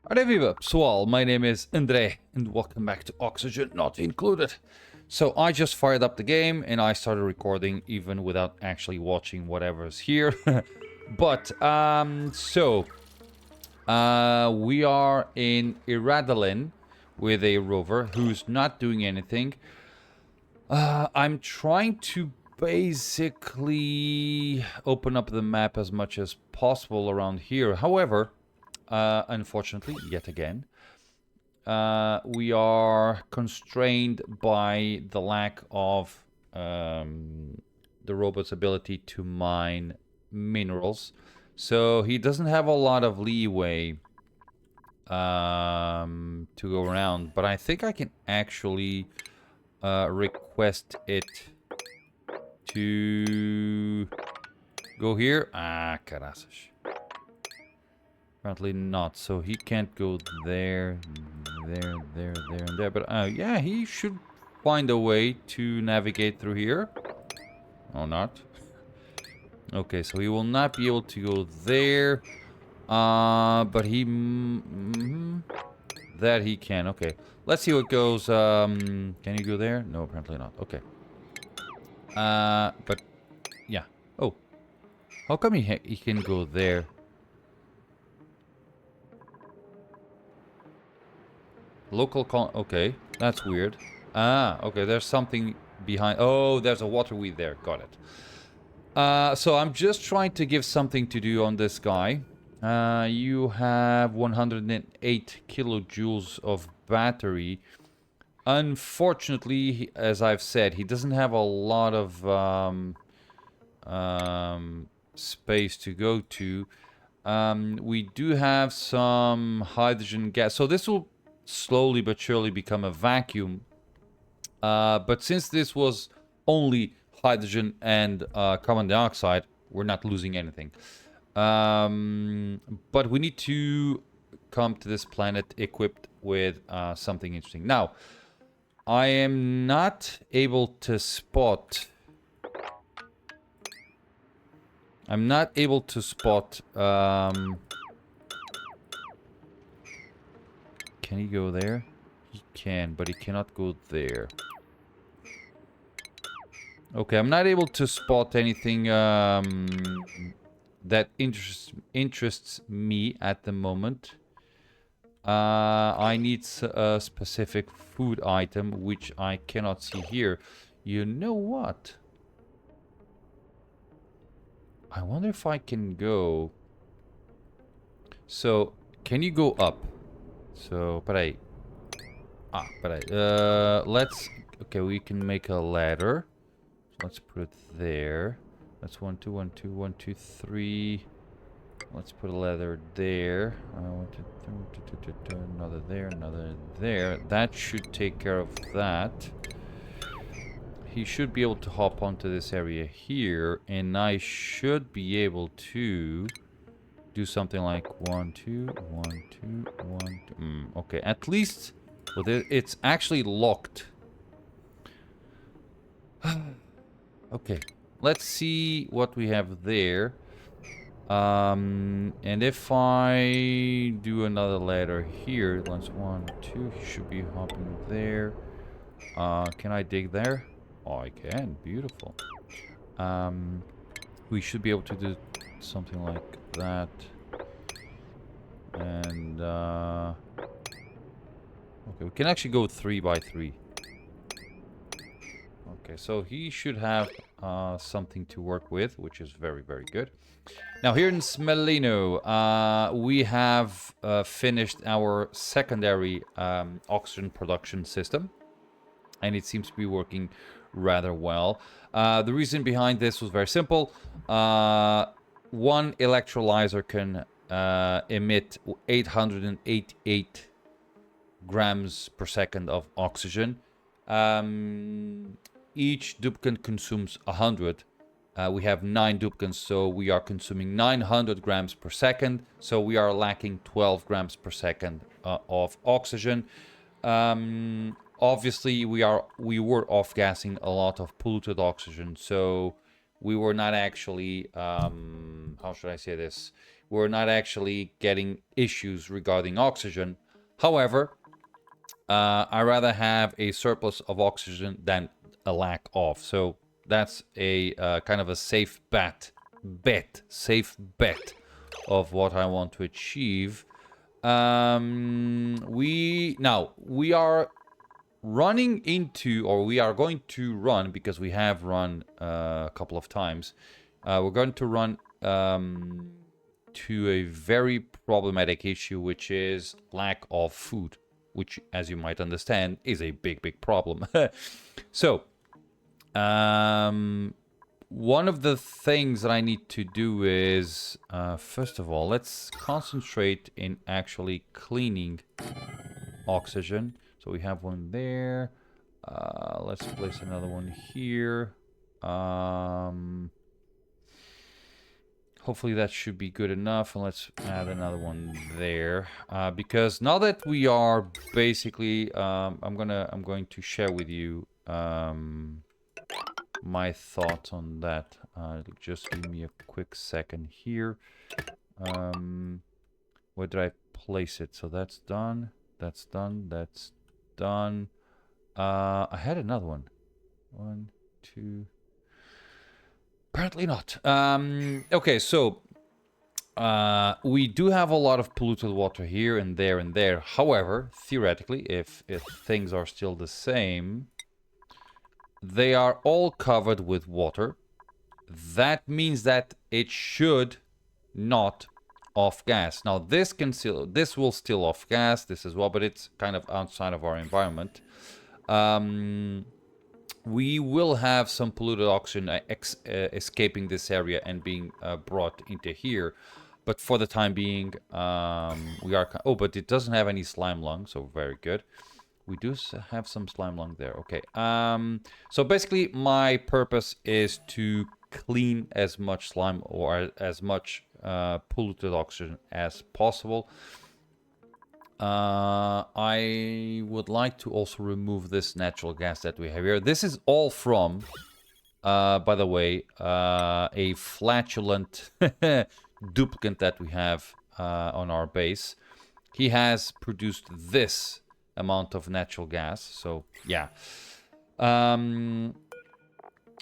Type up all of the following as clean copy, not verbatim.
Alright, viva pessoal, my name is Andre and welcome back to Oxygen Not Included. So I just fired up the game and I started recording even without actually watching whatever's here. But we are in Iradalin with a rover who's not doing anything. I'm trying to basically open up the map as much as possible around here. However, unfortunately, yet again, we are constrained by the lack of the robot's ability to mine minerals. So he doesn't have a lot of leeway to go around. But I think I can actually request it to go here. Ah, caraças. Apparently not, so he can't go there, and there. But yeah, he should find a way to navigate through here. Or not. Okay, so he will not be able to go there. But he... that he can, okay. Let's see what goes. Can you go there? No, apparently not. Okay. But... yeah. Oh. How come he can go there? Local okay, that's weird. Ah, okay, there's something behind. Oh, there's a water weed there. Got it. So I'm just trying to give something to do on this guy. You have 108 kilojoules of battery. Unfortunately, as I've said, he doesn't have a lot of space to go to. We do have some hydrogen gas. So this will slowly but surely become a vacuum. But since this was only hydrogen and carbon dioxide, we're not losing anything. But we need to come to this planet equipped with something interesting. Now, I am not able to spot... I'm not able to spot... Can he go there? He can, but he cannot go there. Okay, I'm not able to spot anything that interests me at the moment. I need a specific food item, which I cannot see here. You know what? I wonder if I can go... So, can you go up? So, peraí. Let's... Okay, we can make a ladder. So let's put it there. That's 1, 2, 1, 2, 1, 2, 3. Let's put a ladder there. 1, 2, 3, another there, another there. That should take care of that. He should be able to hop onto this area here, and I should be able to do something like 1, 2, 1, 2, 1, 2. Okay, at least well, it's actually locked. Okay, let's see what we have there. And if I do another ladder here, let's 1, 2, he should be hopping there. Can I dig there? Oh, I can. Beautiful. We should be able to do something like that. And okay, we can actually go 3 by 3. Okay, so he should have something to work with, which is very, very good. Now here in Smelino, we have finished our secondary oxygen production system, and it seems to be working rather well. The reason behind this was very simple. One electrolyzer can emit 888 grams per second of oxygen. Each duplicate consumes 100. We have 9 duplicates, so we are consuming 900 grams per second. So we are lacking 12 grams per second of oxygen. Obviously, we were off-gassing a lot of polluted oxygen, so we were not actually, how should I say this? we're not actually getting issues regarding oxygen. However, I rather have a surplus of oxygen than a lack of. So that's a kind of a safe safe bet of what I want to achieve. We are running into, or we are going to run, because we have run a couple of times. We're going to run to a very problematic issue, which is lack of food, which, as you might understand, is a big problem. So, one of the things that I need to do is, first of all, let's concentrate in actually cleaning oxygen. So we have one there. Let's place another one here. Hopefully that should be good enough, and let's add another one there. Because now that we are basically, I'm going to share with you my thoughts on that. Just give me a quick second here. Where did I place it? So that's done. That's done. That's done. I had another one. 1, 2. Apparently not. Okay, so we do have a lot of polluted water here and there and there. However, theoretically, if things are still the same, they are all covered with water. That means that it should not off gas. Now this will still off gas, this as well, but it's kind of outside of our environment. We will have some polluted oxygen escaping this area and being brought into here. But for the time being, we are... Oh, but it doesn't have any slime lung, so very good. We do have some slime lung there. Okay. So basically, my purpose is to clean as much slime or as much polluted oxygen as possible. I would like to also remove this natural gas that we have here. This is all from, by the way, a flatulent duplicant that we have on our base. He has produced this amount of natural gas, so yeah.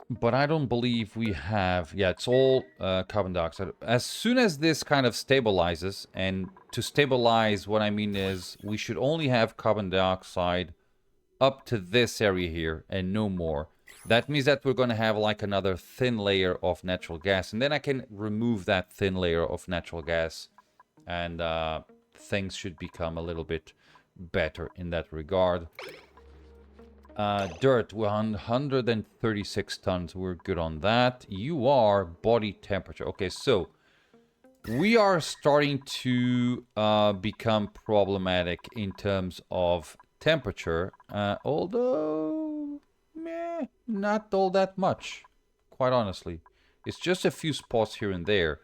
But I don't believe we have... Yeah, it's all carbon dioxide. As soon as this kind of stabilizes, and to stabilize, what I mean is we should only have carbon dioxide up to this area here and no more. That means that we're going to have like another thin layer of natural gas, and then I can remove that thin layer of natural gas, and things should become a little bit better in that regard. Dirt, 136 tons. We're good on that. You are body temperature. Okay, so we are starting to become problematic in terms of temperature, although not all that much, quite honestly. It's just a few spots here and there.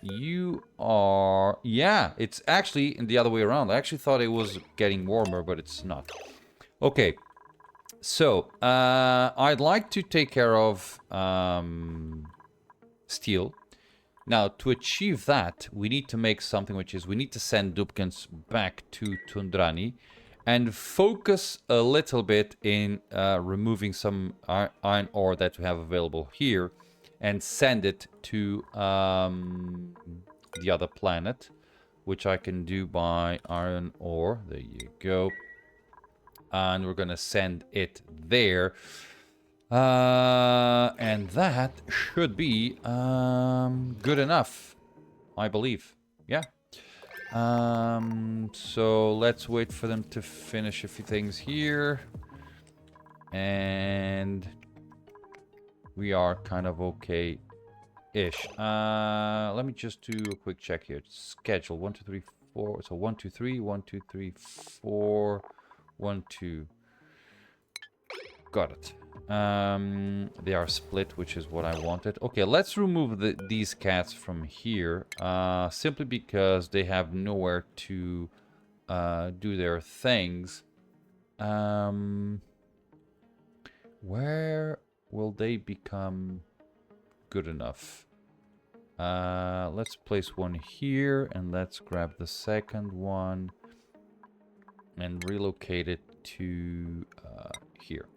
You are... Yeah, it's actually in the other way around. I actually thought it was getting warmer, but it's not. Okay, so I'd like to take care of steel. Now, to achieve that, we need to make something, which is we need to send duplicants back to Tundrani and focus a little bit in removing some iron ore that we have available here and send it to the other planet, which I can do by iron ore. There you go. And we're gonna send it there, and that should be good enough, I believe. Yeah. So let's wait for them to finish a few things here, and we are kind of okay-ish. Let me just do a quick check here. Schedule 1, 2, 3, 4. So 1, 2, 3, 1, 2, 3, 4. 1, 2. Got it. They are split, which is what I wanted. Okay, let's remove these cats from here, simply because they have nowhere to do their things. Where will they become good enough? Let's place one here, and let's grab the second one and relocate it to here.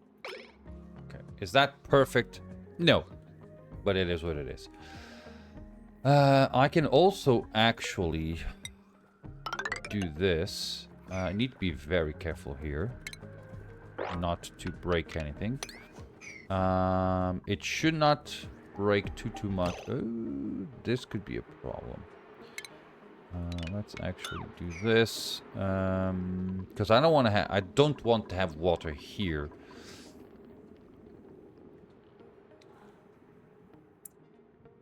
Okay, is that perfect? No, but it is what it is. I can also actually do this. I need to be very careful here, not to break anything. It should not break too much. Oh, this could be a problem. Let's actually do this, because I don't want to have. I don't want to have water here.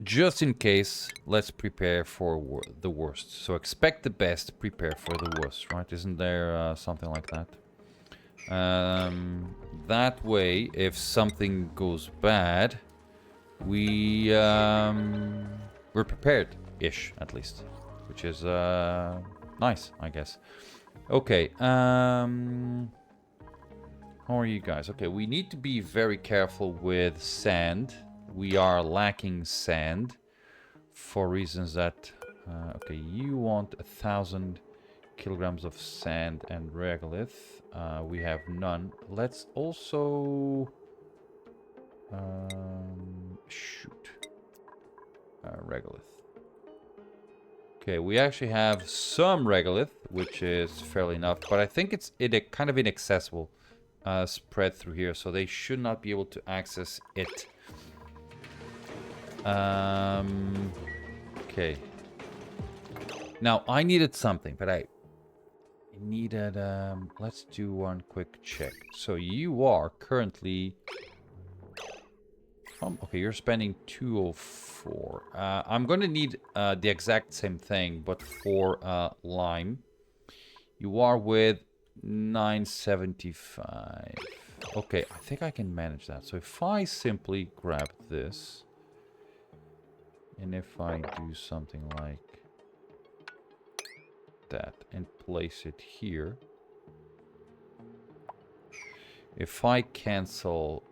Just in case, let's prepare for the worst. So expect the best, prepare for the worst, right? Isn't there something like that? That way, if something goes bad, we're prepared-ish, at least. Which is nice, I guess. Okay, how are you guys? Okay, we need to be very careful with sand. We are lacking sand for reasons that... okay, you want 1,000 kilograms of sand and regolith. We have none. Let's also... shoot. Regolith. Okay, we actually have some regolith, which is fairly enough, but I think it's kind of inaccessible spread through here, so they should not be able to access it. Okay. Now, I needed something, but I needed... let's do one quick check. So you are currently... okay, you're spending 204. I'm going to need the exact same thing, but for lime. You are with 975. Okay, I think I can manage that. So if I simply grab this, and if I do something like that and place it here, if I cancel...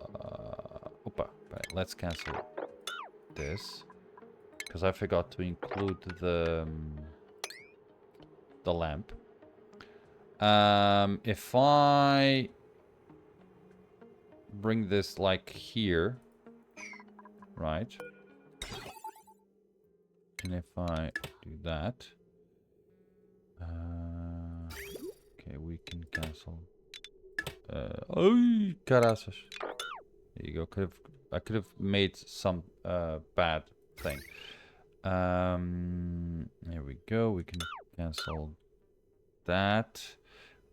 let's cancel this, because I forgot to include the lamp. If I bring this like here, right? And if I do that, okay, we can cancel. Oh, caraças. There you go. I could have made some bad thing. There we go. We can cancel that.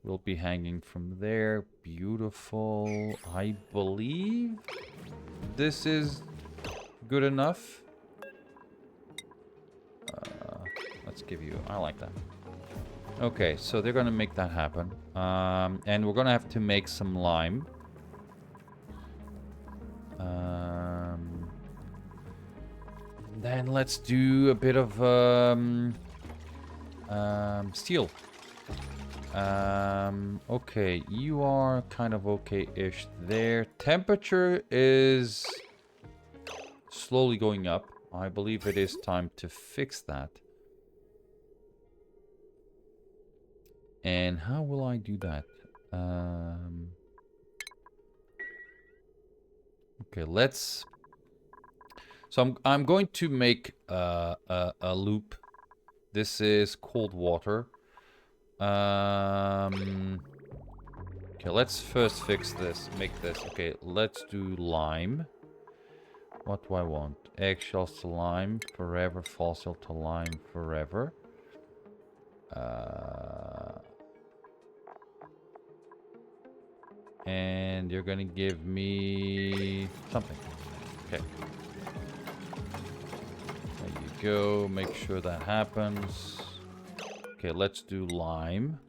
We'll be hanging from there. Beautiful. I believe this is good enough. Let's give you... I like that. Okay, so they're gonna make that happen. And we're gonna have to make some lime. Then let's do a bit of steel. Okay, you are kind of okay-ish there. Temperature is slowly going up. I believe it is time to fix that. And how will I do that? Okay, let's... So I'm going to make a loop. This is cold water. Okay, let's first fix this. Make this. Okay, let's do lime. What do I want? Eggshells to lime forever. Fossil to lime forever. And you're gonna give me something. Okay. There you go. Make sure that happens. Okay, let's do lime.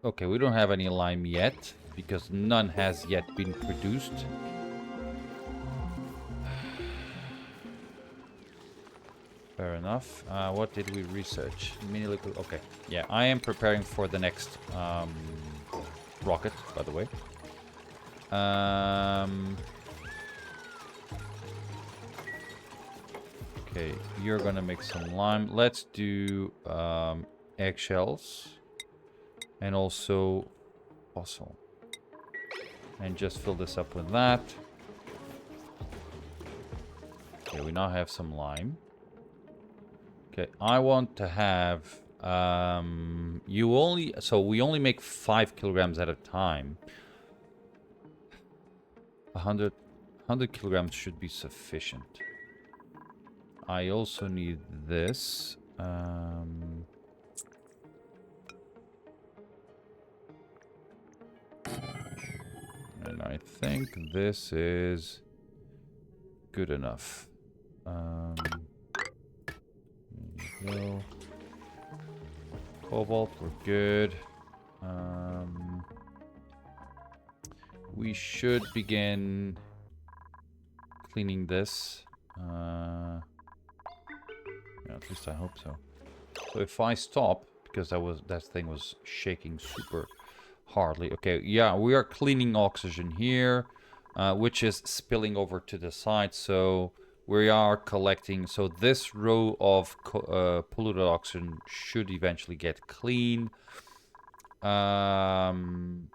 Okay, we don't have any lime yet because none has yet been produced. Fair enough. What did we research? Mini liquid. Okay. Yeah, I am preparing for the next rocket, by the way. Okay, you're gonna make some lime. Let's do eggshells and also fossil. And just fill this up with that. Okay, we now have some lime. Okay, I want to have we only make 5 kilograms at a time. 100 kilograms should be sufficient. I also need this. And I think this is good enough. There you go. Cobalt, we're good. We should begin cleaning this. Yeah, at least I hope so. So if I stop, because that thing was shaking super hardly. Okay, yeah, we are cleaning oxygen here, which is spilling over to the side. So we are collecting. So this row of polluted oxygen should eventually get clean. And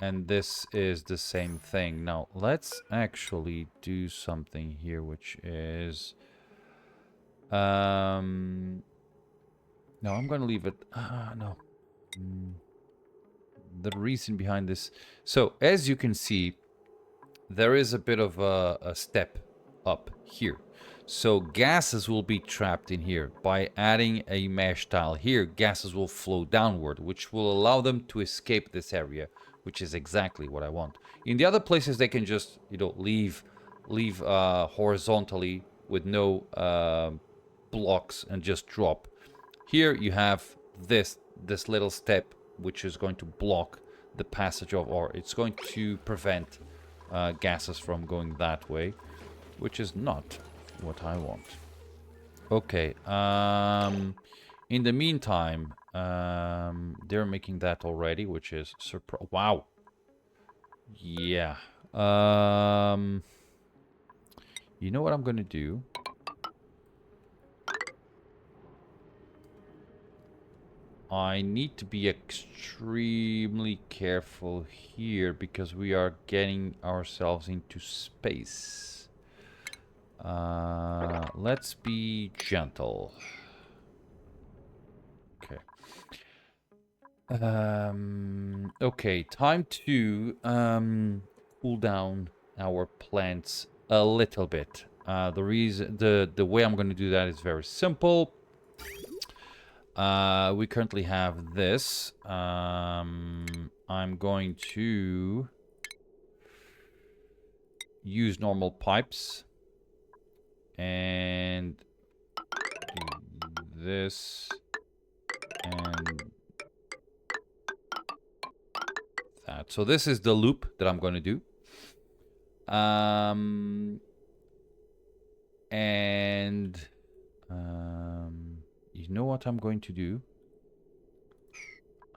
this is the same thing. Now, let's actually do something here, which is... no, I'm going to leave it... no. The reason behind this... So, as you can see, there is a bit of a step up here. So, gases will be trapped in here. By adding a mesh tile here, gases will flow downward, which will allow them to escape this area, which is exactly what I want. In the other places, they can just, leave horizontally with no blocks and just drop. Here you have this little step, which is going to block the passage of, or it's going to prevent gases from going that way, which is not what I want. Okay. In the meantime, they're making that already, which is wow. Yeah. You know what I'm gonna do? I need to be extremely careful here because we are getting ourselves into space. Let's be gentle. Okay. Okay, time to cool down our plants a little bit. The way I'm going to do that is very simple. We currently have this. I'm going to use normal pipes and do this and that. So this is the loop that I'm going to do. You know what I'm going to do?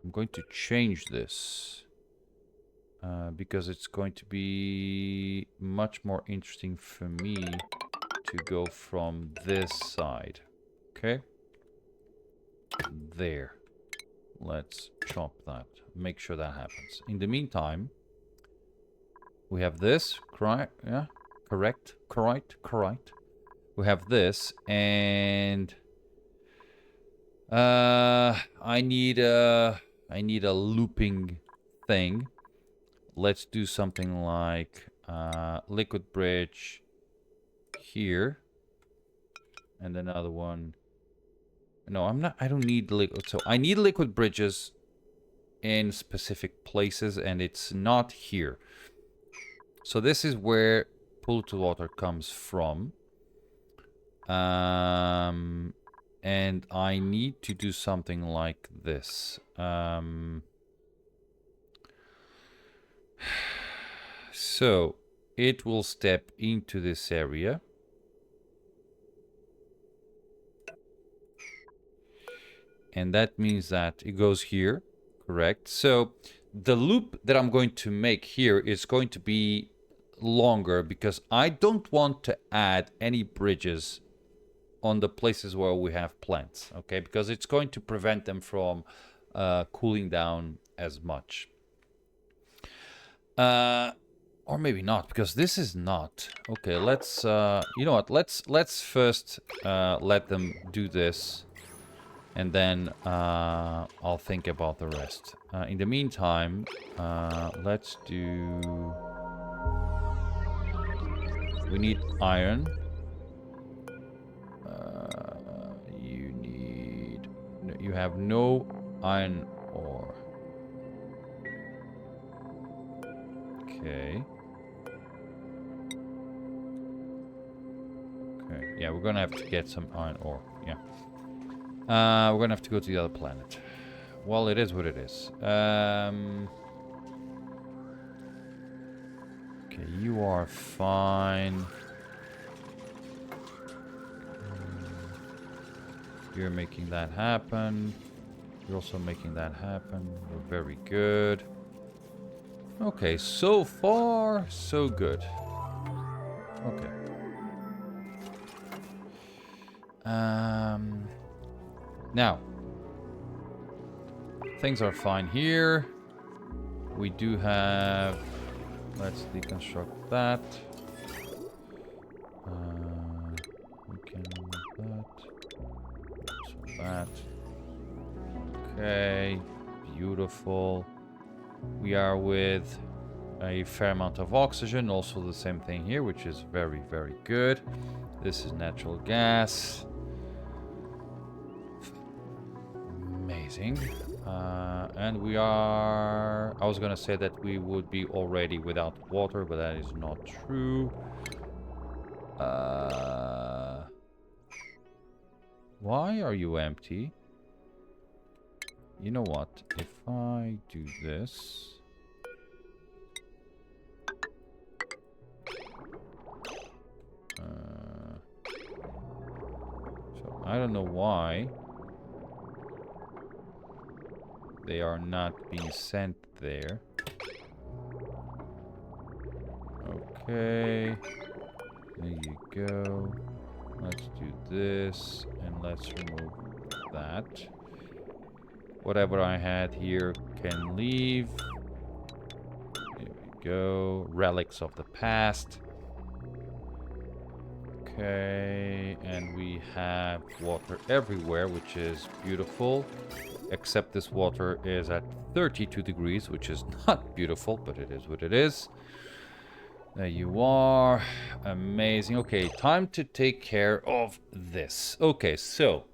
I'm going to change this because it's going to be much more interesting for me to go from this side. Okay? There. Let's chop that. Make sure that happens. In the meantime, we have this. Correct? Yeah? Correct. We have this, and I need a looping thing. Let's do something like liquid bridge here, and another one. No, I don't need liquid. So I need liquid bridges in specific places, and it's not here. So this is where polluted water comes from. And I need to do something like this. So it will step into this area. And that means that it goes here, correct? So the loop that I'm going to make here is going to be longer because I don't want to add any bridges on the places where we have plants, okay? Because it's going to prevent them from cooling down as much. Or maybe not, because this is not. Okay, let's, you know what, let's first let them do this, and then I'll think about the rest. In the meantime, let's do... We need iron. You need... You have no iron ore. Okay. Okay, yeah, we're gonna have to get some iron ore, yeah. We're gonna have to go to the other planet. Well, it is what it is. Okay, you are fine. You're making that happen. You're also making that happen. We're very good. Okay, so far, so good. Okay. Now, things are fine here. We do have... Let's deconstruct that. We can move that. So that. Okay, beautiful. We are with a fair amount of oxygen. Also the same thing here, which is very, very good. This is natural gas. Amazing. And we are... I was gonna say that we would be already without water, but that is not true. Why are you empty? You know what? If I do this... so I don't know why they are not being sent there. Okay. There you go. Let's do this. And let's remove that. Whatever I had here can leave. There we go. Relics of the past. Okay. And we have water everywhere, which is beautiful. Except this water is at 32 degrees, which is not beautiful, but it is what it is. There you are. Amazing. Okay, time to take care of this. Okay, so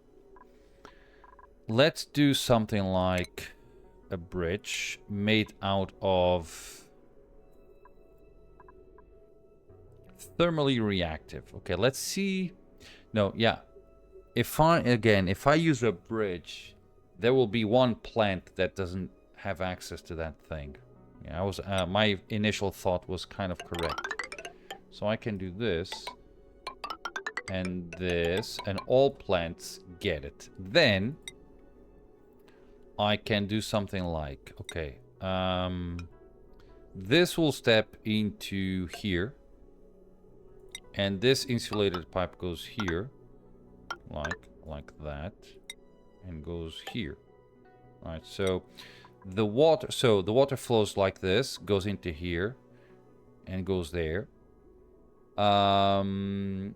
let's do something like a bridge made out of thermally reactive. Okay, let's see. No, yeah. If I use a bridge, there will be one plant that doesn't have access to that thing. Yeah, my initial thought was kind of correct. So I can do this and this, and all plants get it. Then I can do something like, okay, this will step into here, and this insulated pipe goes here, like that, and goes here. All right, so the water flows like this, goes into here, and goes there. And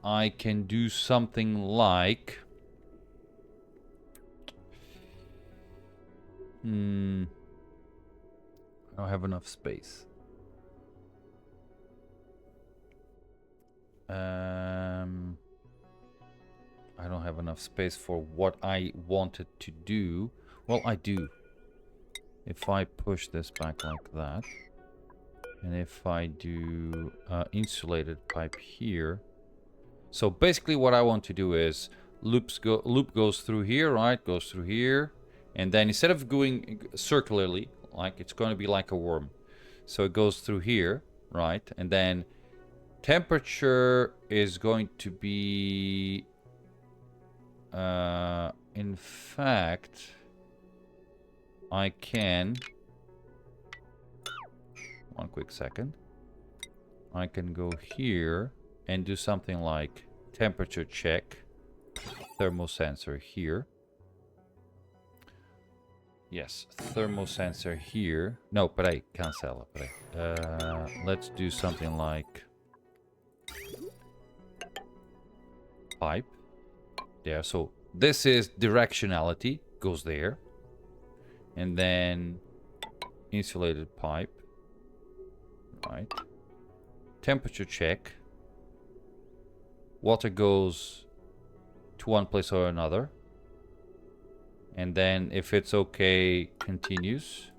I can do something like... I don't have enough space. I don't have enough space for what I wanted to do. Well, I do. If I push this back like that, and if I do insulated pipe here. So basically what I want to do is loop goes through here, right? Goes through here. And then instead of going circularly, like it's going to be like a worm. So it goes through here, right? And then temperature is going to be... in fact, I can... One quick second. I can go here and do something like temperature check, thermosensor here. Yes, thermosensor here. No, peraí, cancela, peraí. Let's do something like pipe. There, so this is directionality, goes there. And then insulated pipe. Right. Temperature check. Water goes to one place or another. And then if it's okay, continues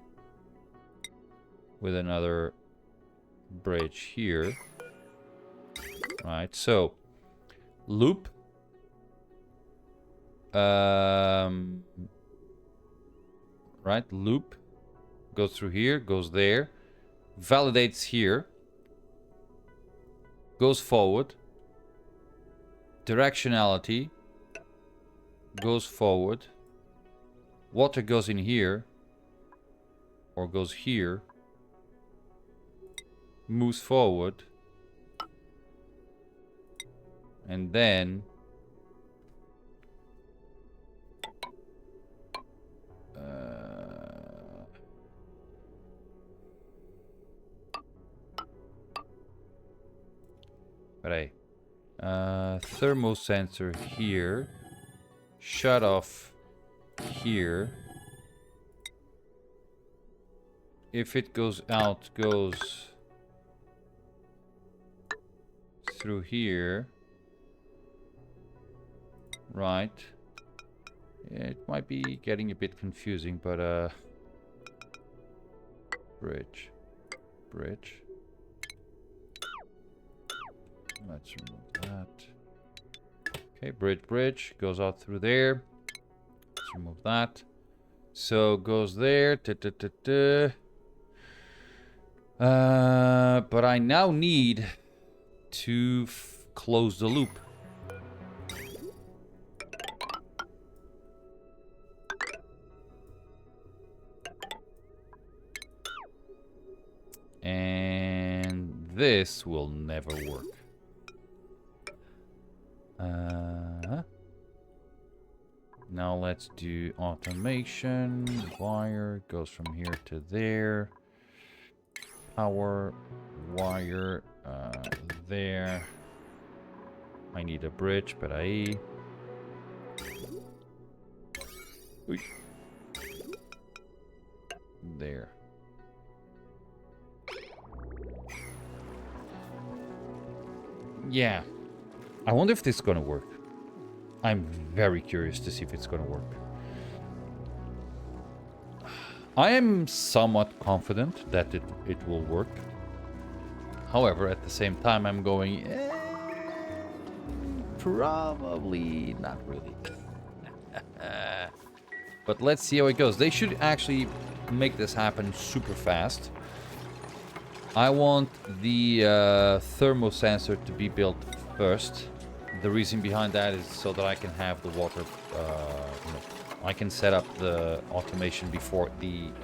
with another bridge here. Right, so loop. Right, loop goes through here, goes there, validates here, goes forward, directionality, goes forward, water goes in here, or goes here, moves forward, and then right. Thermosensor here. Shut off here. If it goes out, goes through here. Right. It might be getting a bit confusing, but bridge. Bridge. Let's remove that. Okay, bridge goes out through there. Let's remove that. So goes there. But I now need to close the loop. And this will never work. Now let's do automation. Wire goes from here to there. Power wire there. I need a bridge, but there. Yeah. I wonder if this is gonna work. I'm very curious to see if it's gonna work. I am somewhat confident that it will work. However, at the same time, I'm going, probably not really. But let's see how it goes. They should actually make this happen super fast. I want the thermosensor to be built first. The reason behind that is so that I can have the water, I can set up the automation before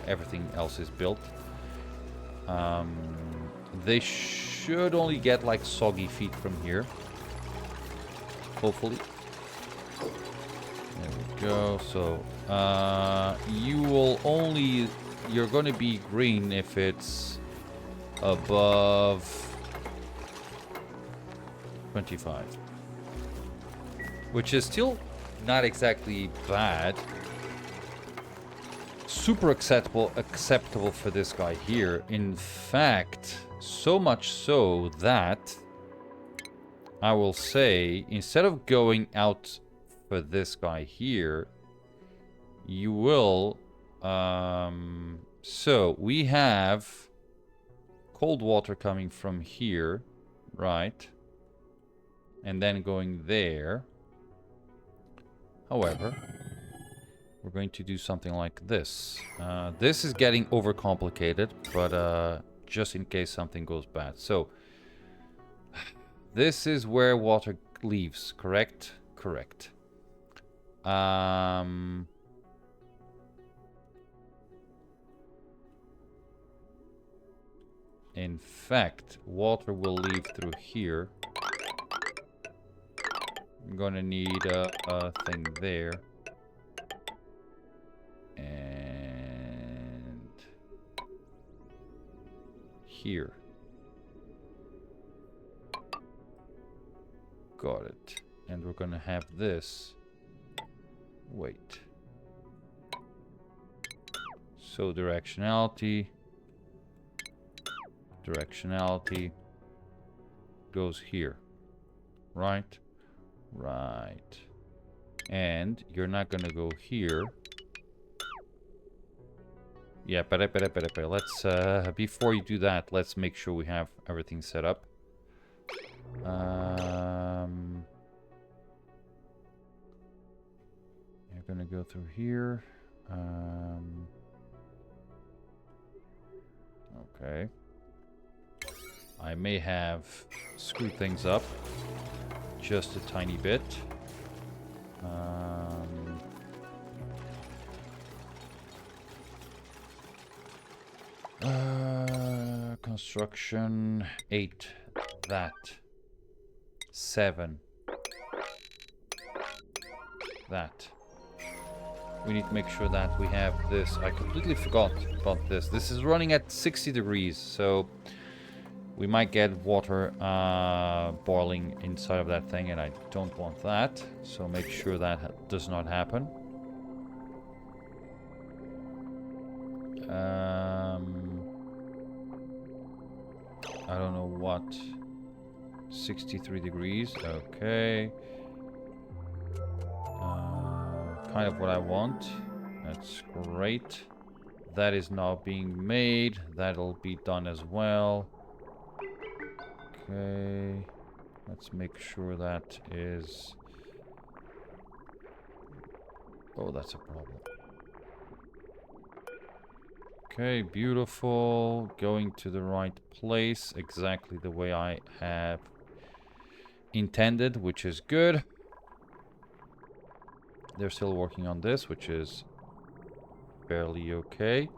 everything else is built. They should only get like soggy feet from here. Hopefully. There we go. So you're going to be green if it's above 25. Which is still not exactly bad. Super acceptable for this guy here. In fact, so much so that I will say, instead of going out for this guy here, you will... so, we have cold water coming from here, right? And then going there. However, we're going to do something like this. This is getting overcomplicated, but just in case something goes bad. So, this is where water leaves, correct? Correct. In fact, water will leave through here. I'm gonna need a thing there. And here. Got it. And we're gonna have this. Wait. So directionality. Directionality goes here. Right? Right. And you're not gonna go here. Yeah, pera. Let's, before you do that, let's make sure we have everything set up. You're gonna go through here. Okay. I may have screwed things up just a tiny bit. Construction 8. That 7. That. We need to make sure that we have this. I completely forgot about this. This is running at 60 degrees, so we might get water boiling inside of that thing, and I don't want that. So make sure that does not happen. I don't know what. 63 degrees. Okay. Kind of what I want. That's great. That is now being made. That'll be done as well. Okay. Let's make sure that is... Oh, that's a problem. Okay, beautiful. Going to the right place. Exactly the way I have intended, which is good. They're still working on this, which is fairly okay.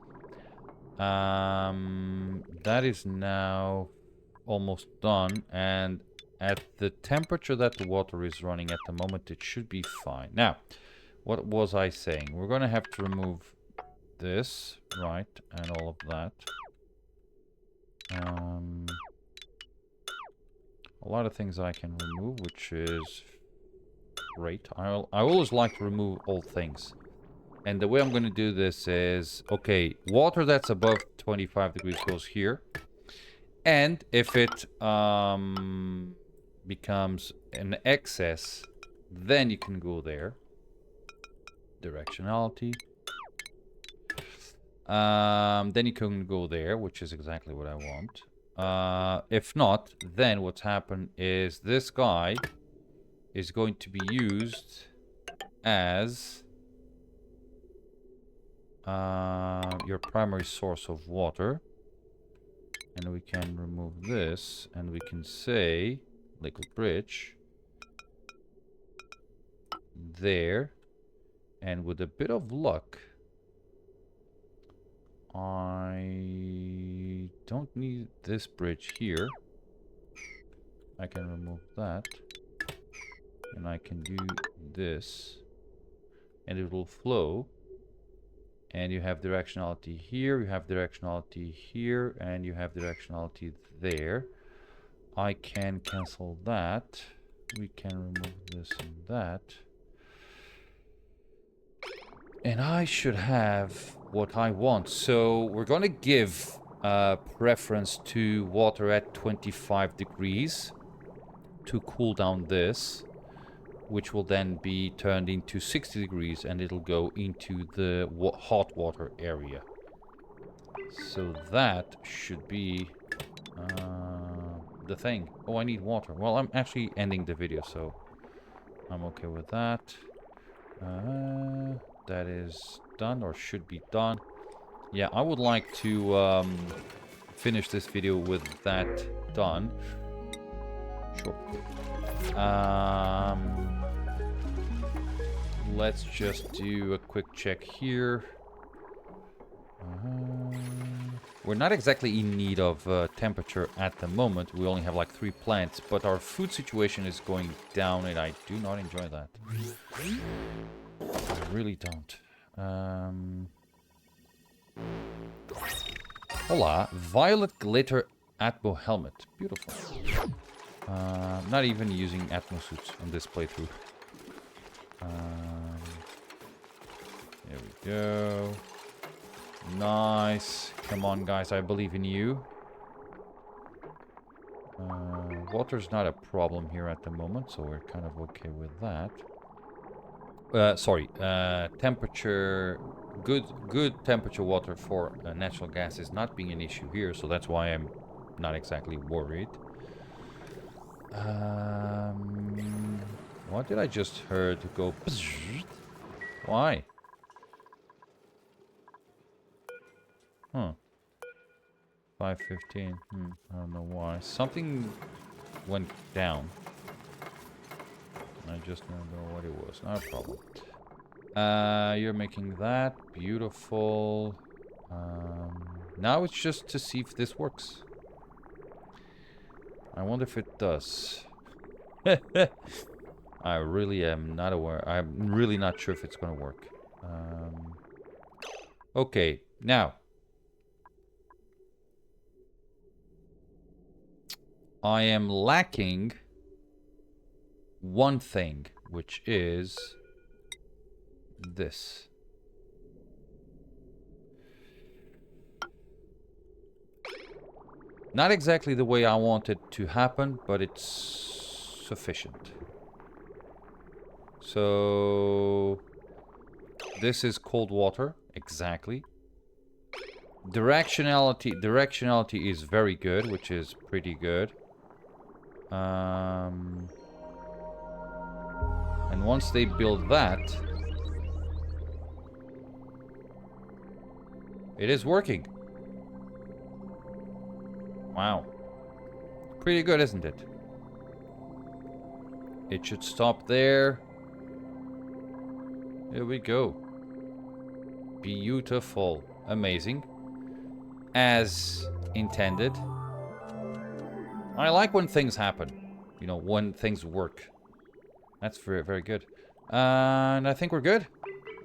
That is now almost done, and at the temperature that the water is running at the moment, it should be fine. Now, what was I saying? We're going to have to remove this, right, and all of that. A lot of things I can remove, which is great. I always like to remove old things. And the way I'm going to do this is, okay, water that's above 25 degrees goes here. And if it becomes an excess, then you can go there. Directionality. Then you can go there, which is exactly what I want. If not, then what's happened is this guy is going to be used as your primary source of water. And we can remove this, and we can say liquid bridge there. And with a bit of luck, I don't need this bridge here. I can remove that. And I can do this. And it will flow. And you have directionality here, you have directionality here, and you have directionality there. I can cancel that. We can remove this and that. And I should have what I want. So we're going to give preference to water at 25 degrees to cool down this, which will then be turned into 60 degrees, and it'll go into the hot water area. So that should be the thing. Oh, I need water. Well, I'm actually ending the video, so I'm okay with that. That is done, or should be done. Yeah, I would like to finish this video with that done. Sure. Let's just do a quick check here. We're not exactly in need of temperature at the moment. We only have like 3 plants, but our food situation is going down, and I do not enjoy that. I really don't. Hola, violet glitter Atmo helmet. Beautiful. Not even using Atmo suits on this playthrough. There we go. Nice. Come on, guys. I believe in you. Water's not a problem here at the moment, so we're kind of okay with that. Sorry. Temperature. Good temperature water for natural gas is not being an issue here, so that's why I'm not exactly worried. What did I just heard go? Why? Huh. 5:15. I don't know why. Something went down. I just don't know what it was. Not a problem. You're making that. Beautiful. Now it's just to see if this works. I wonder if it does. I really am not aware. I'm really not sure if it's going to work. Okay, now. I am lacking one thing, which is this. Not exactly the way I want it to happen, but it's sufficient. So this is cold water, exactly. Directionality is very good, which is pretty good. And once they build that, it is working. Wow. Pretty good, isn't it? It should stop there. Here we go. Beautiful. Amazing. As intended. I like when things happen. You know, when things work. That's very, very good. And I think we're good.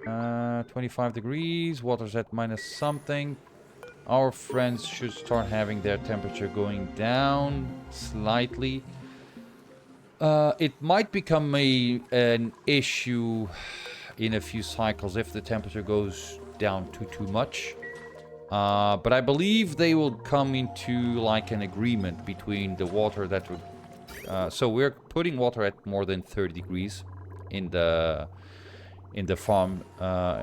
25 degrees. Water's at minus something. Our friends should start having their temperature going down slightly. It might become an issue in a few cycles if the temperature goes down too much. But I believe they will come into like an agreement between the water that would... so we're putting water at more than 30 degrees in the farm,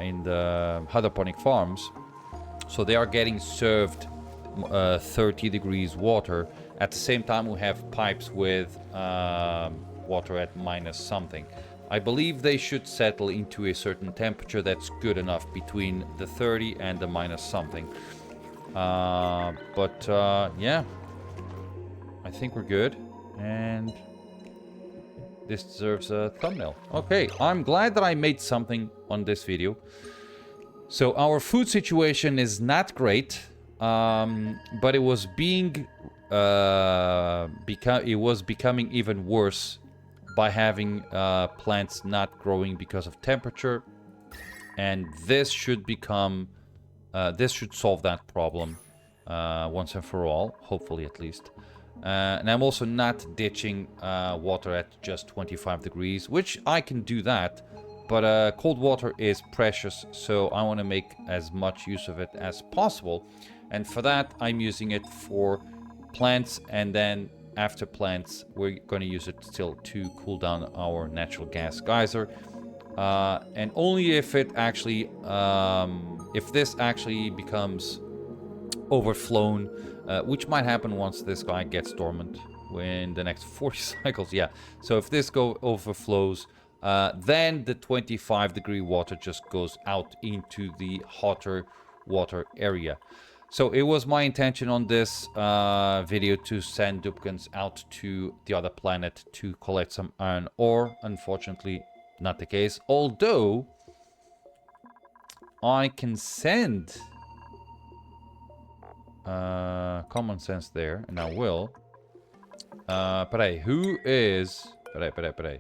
in the hydroponic farms. So they are getting served 30 degrees water. At the same time, we have pipes with water at minus something. I believe they should settle into a certain temperature that's good enough between the 30 and the minus something. Yeah, I think we're good. And this deserves a thumbnail. Okay, I'm glad that I made something on this video. So our food situation is not great, but it was becoming even worse by having plants not growing because of temperature, and this should solve that problem once and for all, hopefully at least. And I'm also not ditching water at just 25 degrees, which I can do that. But cold water is precious, so I want to make as much use of it as possible. And for that, I'm using it for plants, and then after plants, we're going to use it still to cool down our natural gas geyser. And only if it actually, if this actually becomes overflown, which might happen once this guy gets dormant in the next 40 cycles. Yeah, so if this overflows, then the 25-degree water just goes out into the hotter water area. So it was my intention on this video to send Dupkins out to the other planet to collect some iron ore. Unfortunately, not the case. Although, I can send common sense there, and I will. Peraí, who is... Peraí.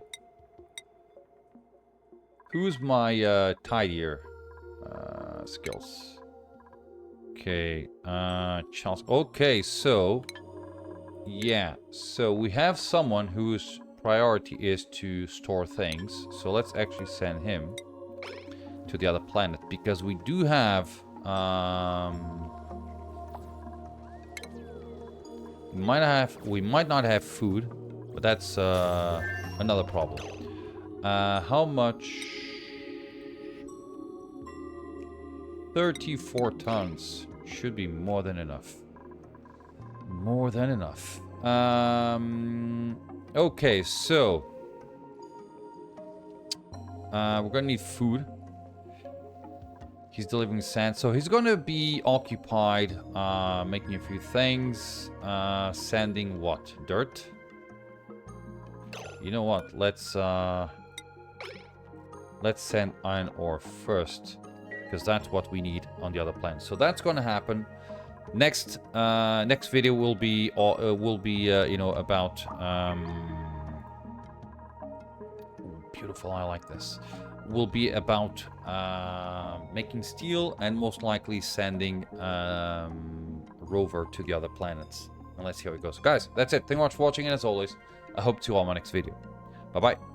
Who's my tidier skills? Okay, Charles. Okay, so... Yeah, so we have someone whose priority is to store things. So let's actually send him to the other planet, because we do have... we might not have food, but that's another problem. How much? 34 tons should be more than enough. More than enough. Okay, so we're gonna need food. He's delivering sand, so he's gonna be occupied making a few things. Sanding what? Dirt? You know what? Let's sand iron ore first, because that's what we need on the other planet. So that's gonna happen. Next video will be you know, about beautiful. I like this. Will be about making steel and most likely sending rover to the other planets. And let's see how it goes. Guys, that's it. Thank you much for watching, and as always, I hope to see you all in my next video. Bye bye.